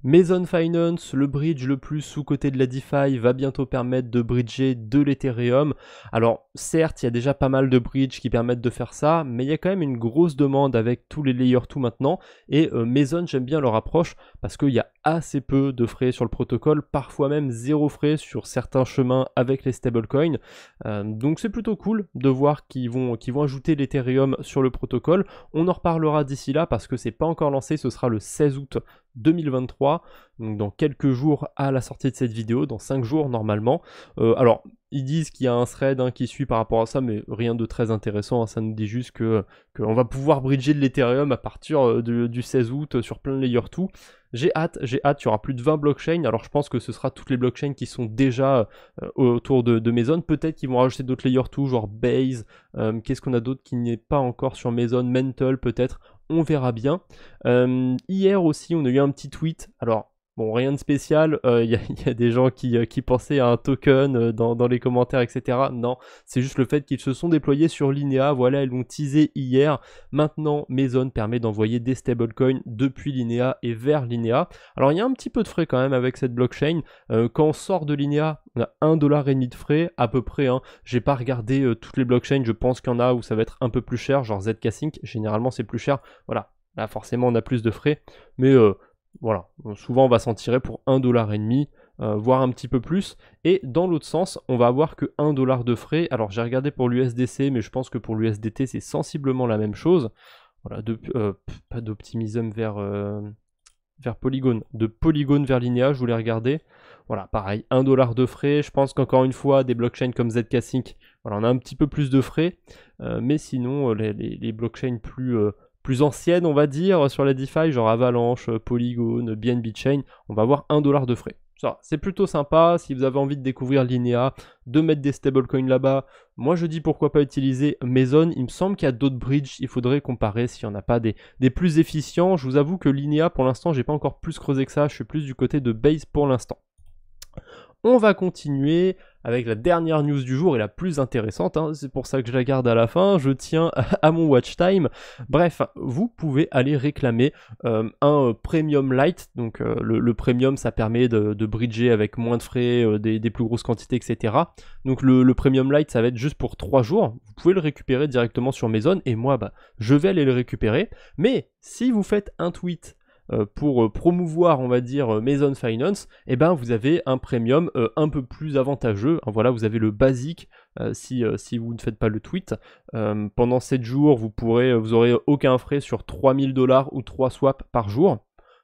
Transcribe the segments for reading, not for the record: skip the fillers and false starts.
Maison Finance, le bridge le plus sous-coté de la DeFi, va bientôt permettre de bridger de l'Ethereum. Alors certes, il y a déjà pas mal de bridges qui permettent de faire ça, mais il y a quand même une grosse demande avec tous les Layer 2 maintenant. Et Maison, j'aime bien leur approche parce qu'il y a assez peu de frais sur le protocole, parfois même zéro frais sur certains chemins avec les stablecoins. Donc c'est plutôt cool de voir qu'ils vont ajouter l'Ethereum sur le protocole. On en reparlera d'ici là parce que c'est pas encore lancé, ce sera le 16 août 2023, donc dans quelques jours à la sortie de cette vidéo, dans 5 jours normalement. Alors, ils disent qu'il y a un thread qui suit par rapport à ça, mais rien de très intéressant, ça nous dit juste qu'on va pouvoir bridger de l'Ethereum à partir du 16 août sur plein de layer 2. J'ai hâte, il y aura plus de 20 blockchains, alors je pense que ce sera toutes les blockchains qui sont déjà autour de Maison, peut-être qu'ils vont rajouter d'autres layer 2, genre Base, qu'est-ce qu'on a d'autre qui n'est pas encore sur Maison, Mental peut-être, on verra bien. Hier aussi, on a eu un petit tweet. Alors, bon, rien de spécial. Il y a des gens qui pensaient à un token dans les commentaires, etc. Non, c'est juste le fait qu'ils se sont déployés sur Linea. Voilà, ils l'ont teasé hier. Maintenant, Maison permet d'envoyer des stablecoins depuis Linea et vers Linea. Alors, il y a un petit peu de frais quand même avec cette blockchain. Quand on sort de Linea, on a 1,5$ de frais à peu près. J'ai pas regardé toutes les blockchains. Je pense qu'il y en a où ça va être un peu plus cher, genre ZK Sync. Généralement, c'est plus cher. Voilà, là forcément on a plus de frais, mais voilà, souvent on va s'en tirer pour 1,5$, voire un petit peu plus, et dans l'autre sens, on va avoir que 1$ de frais. Alors j'ai regardé pour l'USDC, mais je pense que pour l'USDT c'est sensiblement la même chose. Voilà, pas d'Optimism vers Polygon, de Polygon vers Linea, je voulais regarder. Voilà, pareil, 1$ de frais. Je pense qu'encore une fois, des blockchains comme ZK Sync, voilà, on a un petit peu plus de frais, mais sinon les blockchains plus anciennes, on va dire, sur la DeFi, genre Avalanche, Polygon, BNB Chain, on va avoir 1$ de frais. Ça, c'est plutôt sympa. Si vous avez envie de découvrir Linea, de mettre des stablecoins là-bas, moi je dis pourquoi pas utiliser Maison. Il me semble qu'il y a d'autres bridges, il faudrait comparer s'il n'y en a pas des plus efficients. Je vous avoue que Linea, pour l'instant, j'ai pas encore plus creusé que ça, je suis plus du côté de Base pour l'instant. On va continuer avec la dernière news du jour et la plus intéressante, c'est pour ça que je la garde à la fin, je tiens à mon watch time. Bref, vous pouvez aller réclamer un Premium Lite, donc le Premium ça permet de bridger avec moins de frais, des plus grosses quantités, etc. Donc le Premium Lite ça va être juste pour 3 jours, vous pouvez le récupérer directement sur Maison et moi je vais aller le récupérer, mais si vous faites un tweet pour promouvoir, on va dire, Maison Finance, et ben vous avez un premium un peu plus avantageux. Voilà, vous avez le basique si vous ne faites pas le tweet. Pendant 7 jours, vous aurez aucun frais sur 3000$ ou 3 swaps par jour.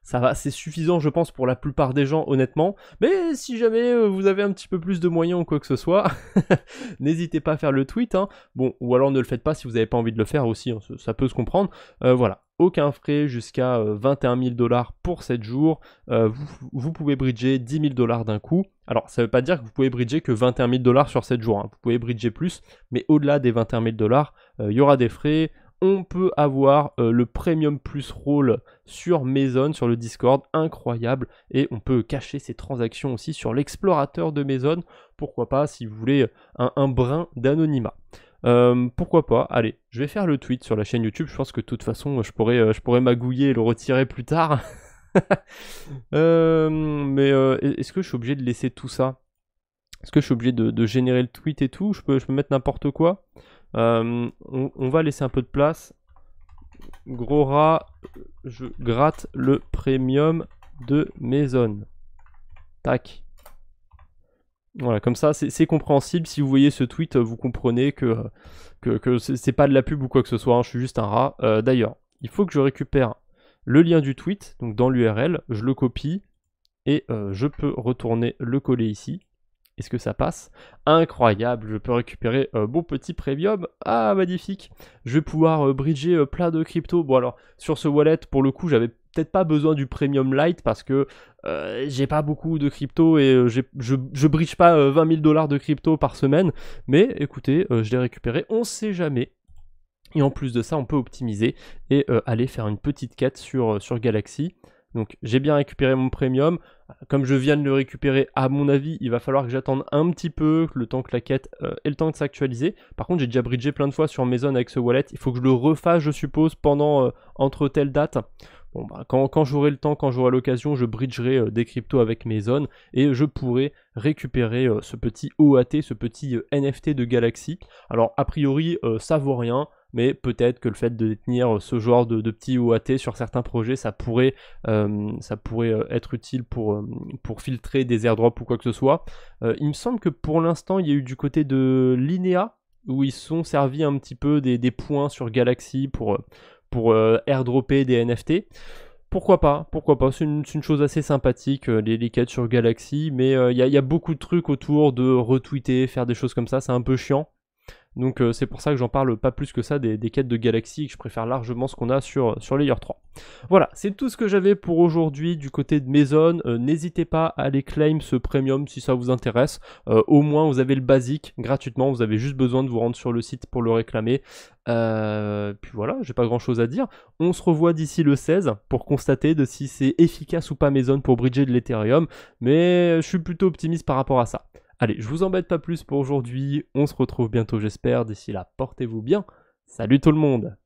Ça va, c'est suffisant je pense pour la plupart des gens honnêtement, mais si jamais vous avez un petit peu plus de moyens ou quoi que ce soit, n'hésitez pas à faire le tweet, bon, ou alors ne le faites pas si vous n'avez pas envie de le faire aussi, ça peut se comprendre, voilà, aucun frais jusqu'à 21 000$ pour 7 jours, vous pouvez bridger 10 000$ d'un coup. Alors ça veut pas dire que vous pouvez bridger que 21 000$ sur 7 jours, vous pouvez bridger plus, mais au-delà des 21 000$, il y aura des frais. On peut avoir le Premium Plus Role sur Maison, sur le Discord, incroyable. Et on peut cacher ses transactions aussi sur l'explorateur de Maison. Pourquoi pas, si vous voulez un brin d'anonymat. Pourquoi pas, allez, je vais faire le tweet sur la chaîne YouTube. Je pense que de toute façon, je pourrais magouiller et le retirer plus tard. Mais est-ce que je suis obligé de laisser tout ça? Est-ce que je suis obligé de générer le tweet et tout? Je peux mettre n'importe quoi? On va laisser un peu de place. Gros rat, je gratte le premium de Maison. Tac. Voilà, comme ça, c'est compréhensible. Si vous voyez ce tweet, vous comprenez que c'est pas de la pub ou quoi que ce soit. Je suis juste un rat. D'ailleurs, il faut que je récupère le lien du tweet. Donc dans l'URL, je le copie et je peux retourner le coller ici. Est-ce que ça passe? Incroyable, je peux récupérer mon petit premium. Ah, magnifique. Je vais pouvoir bridger plein de cryptos. Bon alors, sur ce wallet, pour le coup, j'avais peut-être pas besoin du Premium Lite parce que j'ai pas beaucoup de crypto et je bridge pas 20 000$ de crypto par semaine. Mais écoutez, je l'ai récupéré, on sait jamais. Et en plus de ça, on peut optimiser et aller faire une petite quête sur Galaxy. Donc j'ai bien récupéré mon premium. Comme je viens de le récupérer, à mon avis, il va falloir que j'attende un petit peu, le temps que la quête ait le temps de s'actualiser. Par contre, j'ai déjà bridgé plein de fois sur Maison avec ce wallet. Il faut que je le refasse, je suppose, pendant entre telle date. Bon, bah, quand j'aurai le temps, quand j'aurai l'occasion, je bridgerai des cryptos avec mes zones et je pourrai récupérer ce petit OAT, ce petit NFT de Galaxy. Alors, a priori, ça vaut rien, mais peut-être que le fait de détenir ce genre de petits OAT sur certains projets, ça pourrait être utile pour filtrer des airdrops ou quoi que ce soit. Il me semble que pour l'instant, il y a eu du côté de Linea, où ils se sont servis un petit peu des points sur Galaxy pour airdropper des NFT. Pourquoi pas, c'est une chose assez sympathique, les quêtes sur Galaxy, mais il y a beaucoup de trucs autour de retweeter, faire des choses comme ça, c'est un peu chiant. Donc c'est pour ça que j'en parle pas plus que ça des quêtes de Galaxy, que je préfère largement ce qu'on a sur Layer 3. Voilà, c'est tout ce que j'avais pour aujourd'hui du côté de mes zones. N'hésitez pas à aller claim ce premium si ça vous intéresse. Au moins vous avez le basique gratuitement, vous avez juste besoin de vous rendre sur le site pour le réclamer. Puis voilà, j'ai pas grand chose à dire. On se revoit d'ici le 16 pour constater de si c'est efficace ou pas mes zones pour bridger de l'Ethereum, mais je suis plutôt optimiste par rapport à ça. Allez, je vous embête pas plus pour aujourd'hui, on se retrouve bientôt j'espère, d'ici là portez-vous bien, salut tout le monde!